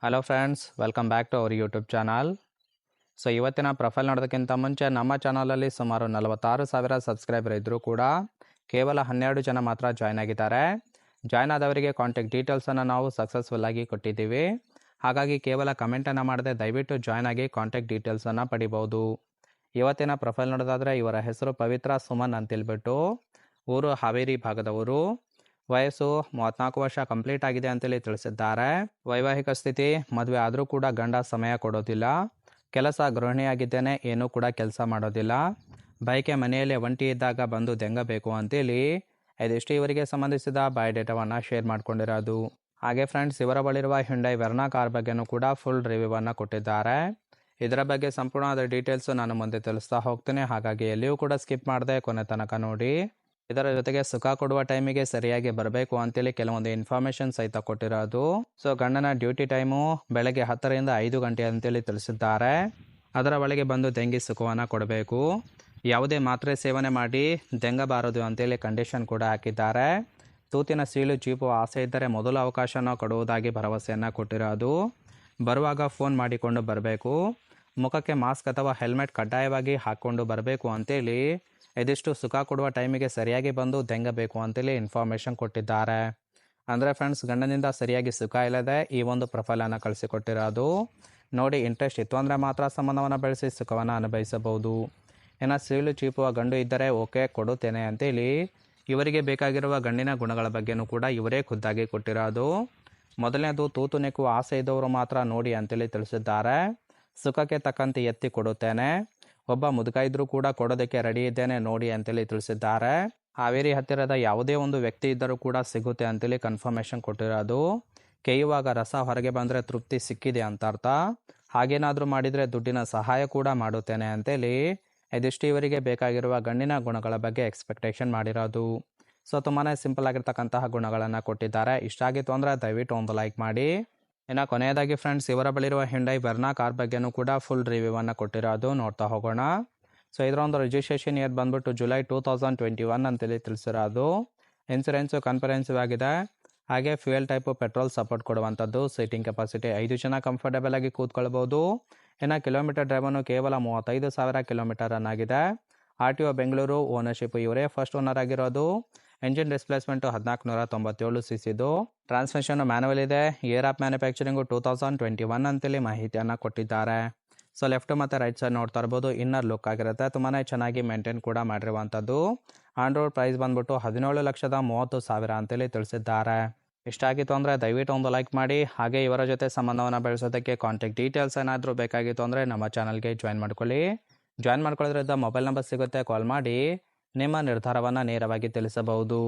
Hello friends, welcome back to our YouTube channel. So ಇವತ್ತಿನ profile ನೋಡೋದಕ್ಕಿಂತ ಮುಂಚೆ ನಮ್ಮ ಚಾನಲಲ್ಲಿ ಸುಮಾರು 46,000 ಸಬ್ಸ್ಕ್ರೈಬರ್ ಇದ್ದರೂ ಕೂಡ ಕೇವಲ 12 ಜನ ಮಾತ್ರ ಜಾಯ್ನ್ ಆಗಿದ್ದಾರೆ. ಜಾಯ್ನ್ ಆದವರಿಗೆ ಕಾಂಟ್ಯಾಕ್ಟ್ ಡೀಟೇಲ್ಸನ್ನು ನಾವು ಸಕ್ಸಸ್ಫುಲ್ಲಾಗಿ ಕೊಟ್ಟಿದ್ದೀವಿ. ಹಾಗಾಗಿ ಕೇವಲ ಕಮೆಂಟನ್ನು ಮಾಡದೆ ದಯವಿಟ್ಟು ಜಾಯ್ನ್ ಆಗಿ ಕಾಂಟ್ಯಾಕ್ಟ್ ಡೀಟೇಲ್ಸನ್ನು ಪಡಿಬೋದು. ಇವತ್ತಿನ ಪ್ರೊಫೈಲ್ ನೋಡೋದಾದರೆ ಇವರ ಹೆಸರು ಪವಿತ್ರ ಸುಮನ್ ಅಂತೇಳ್ಬಿಟ್ಟು, ಊರು ಹಾವೇರಿ ಭಾಗದವರು, ವಯಸ್ಸು 34 ವರ್ಷ ಕಂಪ್ಲೀಟ್ ಆಗಿದೆ ಅಂತೇಳಿ ತಿಳಿಸಿದ್ದಾರೆ. ವೈವಾಹಿಕ ಸ್ಥಿತಿ ಮದುವೆ ಆದರೂ ಕೂಡ ಗಂಡ ಸಮಯ ಕೊಡೋದಿಲ್ಲ. ಕೆಲಸ ಗೃಹಿಣಿಯಾಗಿದ್ದೇನೆ, ಏನೂ ಕೂಡ ಕೆಲಸ ಮಾಡೋದಿಲ್ಲ. ಬೈಕೆ ಮನೆಯಲ್ಲೇ ಒಂಟಿ ಇದ್ದಾಗ ಬಂದು ದೆಂಗಬೇಕು ಅಂತೇಳಿ ಇದಿಷ್ಟು ಇವರಿಗೆ ಸಂಬಂಧಿಸಿದ ಬಯೋಡೇಟಾವನ್ನು ಶೇರ್ ಮಾಡ್ಕೊಂಡಿರೋದು. ಹಾಗೆ ಫ್ರೆಂಡ್ಸ್, ಇವರ ಬಳಿರುವ ಹ್ಯುಂಡೈ ವೆರ್ನಾ ಕಾರ್ ಬಗ್ಗೆನೂ ಕೂಡ ಫುಲ್ ರಿವ್ಯೂವನ್ನು ಕೊಟ್ಟಿದ್ದಾರೆ. ಇದರ ಬಗ್ಗೆ ಸಂಪೂರ್ಣವಾದ ಡೀಟೇಲ್ಸು ನಾನು ಮುಂದೆ ತಿಳಿಸ್ತಾ ಹೋಗ್ತೀನಿ. ಹಾಗಾಗಿ ಎಲ್ಲಿಯೂ ಕೂಡ ಸ್ಕಿಪ್ ಮಾಡದೆ ಕೊನೆ ತನಕ ನೋಡಿ. ಇದರ ಜೊತೆಗೆ ಸುಖ ಕೊಡುವ ಟೈಮಿಗೆ ಸರಿಯಾಗಿ ಬರಬೇಕು ಅಂತೇಳಿ ಕೆಲವೊಂದು ಇನ್ಫಾರ್ಮೇಷನ್ ಸಹಿತ ಕೊಟ್ಟಿರೋದು. ಸೊ ಗಂಡನ ಡ್ಯೂಟಿ ಟೈಮು ಬೆಳಗ್ಗೆ 10ರಿಂದ 5 ಗಂಟೆ ಅಂತೇಳಿ ತಿಳಿಸಿದ್ದಾರೆ. ಅದರ ಒಳಗೆ ಬಂದು ದೆಂಗಿ ಸುಖವನ್ನು ಕೊಡಬೇಕು. ಯಾವುದೇ ಮಾತ್ರೆ ಸೇವನೆ ಮಾಡಿ ದೆಂಗಬಾರದು ಅಂತೇಳಿ ಕಂಡೀಷನ್ ಕೂಡ ಹಾಕಿದ್ದಾರೆ. ತೂತಿನ ಸೀಳು ಚೀಪು ಆಸೆ ಇದ್ದರೆ ಮೊದಲ ಅವಕಾಶನ ಕೊಡುವುದಾಗಿ ಭರವಸೆಯನ್ನು ಕೊಟ್ಟಿರೋದು. ಬರುವಾಗ ಫೋನ್ ಮಾಡಿಕೊಂಡು ಬರಬೇಕು. ಮುಖಕ್ಕೆ ಮಾಸ್ಕ್ ಅಥವಾ ಹೆಲ್ಮೆಟ್ ಕಡ್ಡಾಯವಾಗಿ ಹಾಕ್ಕೊಂಡು ಬರಬೇಕು ಅಂತೇಳಿ ಇದಿಷ್ಟು ಸುಖ ಕೊಡುವ ಟೈಮಿಗೆ ಸರಿಯಾಗಿ ಬಂದು ದೆಂಗಬೇಕು ಅಂತೇಳಿ ಇನ್ಫಾರ್ಮೇಷನ್ ಕೊಟ್ಟಿದ್ದಾರೆ. ಅಂದರೆ ಫ್ರೆಂಡ್ಸ್, ಗಂಡನಿಂದ ಸರಿಯಾಗಿ ಸುಖ ಇಲ್ಲದೆ ಈ ಒಂದು ಪ್ರೊಫೈಲನ್ನು ಕಳಿಸಿಕೊಟ್ಟಿರೋದು. ನೋಡಿ, ಇಂಟ್ರೆಸ್ಟ್ ಇತ್ತು ಅಂದರೆ ಮಾತ್ರ ಸಂಬಂಧವನ್ನು ಬೆಳೆಸಿ ಸುಖವನ್ನು ಅನುಭವಿಸಬಹುದು. ಇನ್ನು ಸೀಳು ಚೀಪುವ ಗಂಡು ಇದ್ದರೆ ಓಕೆ, ಕೊಡುತ್ತೇನೆ ಅಂತೇಳಿ ಇವರಿಗೆ ಬೇಕಾಗಿರುವ ಗಂಡಿನ ಗುಣಗಳ ಬಗ್ಗೆನೂ ಕೂಡ ಇವರೇ ಖುದ್ದಾಗಿ ಕೊಟ್ಟಿರೋದು. ಮೊದಲನೇದು, ತೂತು ನೆಕ್ಕುವ ಆಸೆ ಇದ್ದವರು ಮಾತ್ರ ನೋಡಿ ಅಂತೇಳಿ ತಿಳಿಸಿದ್ದಾರೆ. ಸುಖಕ್ಕೆ ತಕ್ಕಂತೆ ಎತ್ತಿ ಕೊಡುತ್ತೇನೆ. ಒಬ್ಬ ಮುದುಕ ಇದ್ರೂ ಕೂಡ ಕೊಡೋದಕ್ಕೆ ರೆಡಿ ಇದ್ದೇನೆ ನೋಡಿ ಅಂತೇಳಿ ತಿಳಿಸಿದ್ದಾರೆ. ಹಾವೇರಿ ಹತ್ತಿರದ ಯಾವುದೇ ಒಂದು ವ್ಯಕ್ತಿ ಇದ್ದರೂ ಕೂಡ ಸಿಗುತ್ತೆ ಅಂತೇಳಿ ಕನ್ಫರ್ಮೇಷನ್ ಕೊಟ್ಟಿರೋದು. ಕೇಯುವಾಗ ರಸ ಹೊರಗೆ ಬಂದರೆ ತೃಪ್ತಿ ಸಿಕ್ಕಿದೆ ಅಂತ ಅರ್ಥ. ಹಾಗೇನಾದರೂ ಮಾಡಿದರೆ ದುಡ್ಡಿನ ಸಹಾಯ ಕೂಡ ಮಾಡುತ್ತೇನೆ ಅಂತೇಳಿ ಇದಿಷ್ಟು ಇವರಿಗೆ ಬೇಕಾಗಿರುವ ಗಂಡಿನ ಗುಣಗಳ ಬಗ್ಗೆ ಎಕ್ಸ್ಪೆಕ್ಟೇಷನ್ ಮಾಡಿರೋದು. ಸೊ ತುಂಬಾ ಸಿಂಪಲ್ ಆಗಿರ್ತಕ್ಕಂತಹ ಗುಣಗಳನ್ನು ಕೊಟ್ಟಿದ್ದಾರೆ. ಇಷ್ಟ ಆಗಿತ್ತು ಅಂದರೆ ದಯವಿಟ್ಟು ಒಂದು ಲೈಕ್ ಮಾಡಿ. ಇನ್ನು ಕೊನೆಯದಾಗಿ ಫ್ರೆಂಡ್ಸ್, ಇವರ ಬಳಿರುವ ಹ್ಯುಂಡೈ ವೆರ್ನಾ ಕಾರ್ ಬಗ್ಗೆನೂ ಕೂಡ ಫುಲ್ ರಿವ್ಯೂವನ್ನು ಕೊಟ್ಟಿರೋದು. ನೋಡ್ತಾ ಹೋಗೋಣ. ಸೊ ಇದರ ಒಂದು ರಿಜಿಸ್ಟ್ರೇಷನ್ ಇಯರ್ ಬಂದ್ಬಿಟ್ಟು ಜುಲೈ 2021 ಅಂತೇಳಿ ತಿಳಿಸಿರೋದು. ಇನ್ಸೂರೆನ್ಸು ಕಾನ್ಫರೆನ್ಸಿವ್ ಆಗಿದೆ. ಹಾಗೆ ಫ್ಯೂಯಲ್ ಟೈಪು ಪೆಟ್ರೋಲ್ ಸಪೋರ್ಟ್ ಕೊಡುವಂಥದ್ದು. ಸೀಟಿಂಗ್ ಕೆಪಾಸಿಟಿ 5 ಜನ ಕಂಫರ್ಟೇಬಲ್ ಆಗಿ ಕೂತ್ಕೊಳ್ಬೋದು. ಇನ್ನು ಕಿಲೋಮೀಟರ್ ಡ್ರೈವನು ಕೇವಲ 35,000 ಕಿಲೋಮೀಟರ್ ರನ್ ಆಗಿದೆ. RTO ಬೆಂಗಳೂರು. ಓನರ್ಶಿಪ್ ಇವರೇ ಫಸ್ಟ್ ಓನರ್ ಆಗಿರೋದು. Engine displacement 1497 cc. Transmission manual ಇದೆ. ಇಯರ್ ಆಫ್ ಮ್ಯಾನುಫ್ಯಾಕ್ಚರಿಂಗು 2021 ಅಂತೇಳಿ ಮಾಹಿತಿಯನ್ನು ಕೊಟ್ಟಿದ್ದಾರೆ. ಸೊ ಲೆಫ್ಟ್ ಮತ್ತು ರೈಟ್ ಸೈಡ್ ನೋಡ್ತಾ ಇರ್ಬೋದು. ಇನ್ನರ್ ಲುಕ್ ಆಗಿರುತ್ತೆ. ತುಂಬಾ ಚೆನ್ನಾಗಿ ಮೇಂಟೈನ್ ಕೂಡ ಮಾಡಿರುವಂಥದ್ದು. ಆನ್ ರೋಡ್ ಪ್ರೈಸ್ ಬಂದ್ಬಿಟ್ಟು 17,30,000 ಅಂತೇಳಿ ತಿಳಿಸಿದ್ದಾರೆ. ಇಷ್ಟ ಆಗಿತ್ತು ಅಂದರೆ ದಯವಿಟ್ಟು ಒಂದು ಲೈಕ್ ಮಾಡಿ. ಹಾಗೆ ಇವರ ಜೊತೆ ಸಂಬಂಧವನ್ನು ಬೆಳೆಸೋದಕ್ಕೆ ಕಾಂಟ್ಯಾಕ್ಟ್ ಡೀಟೇಲ್ಸ್ ಏನಾದರೂ ಬೇಕಾಗಿತ್ತು ಅಂದರೆ ನಮ್ಮ ಚಾನಲ್ಗೆ ಜಾಯ್ನ್ ಮಾಡ್ಕೊಳ್ಳಿ. ಜಾಯ್ನ್ ಮಾಡ್ಕೊಳ್ಳೋದ್ರಿಂದ ಮೊಬೈಲ್ ನಂಬರ್ ಸಿಗುತ್ತೆ, ಕಾಲ್ ಮಾಡಿ ನಿಮ್ಮ ನಿರ್ಧಾರವನ್ನು ನೇರವಾಗಿ ತಿಳಿಸಬಹುದು.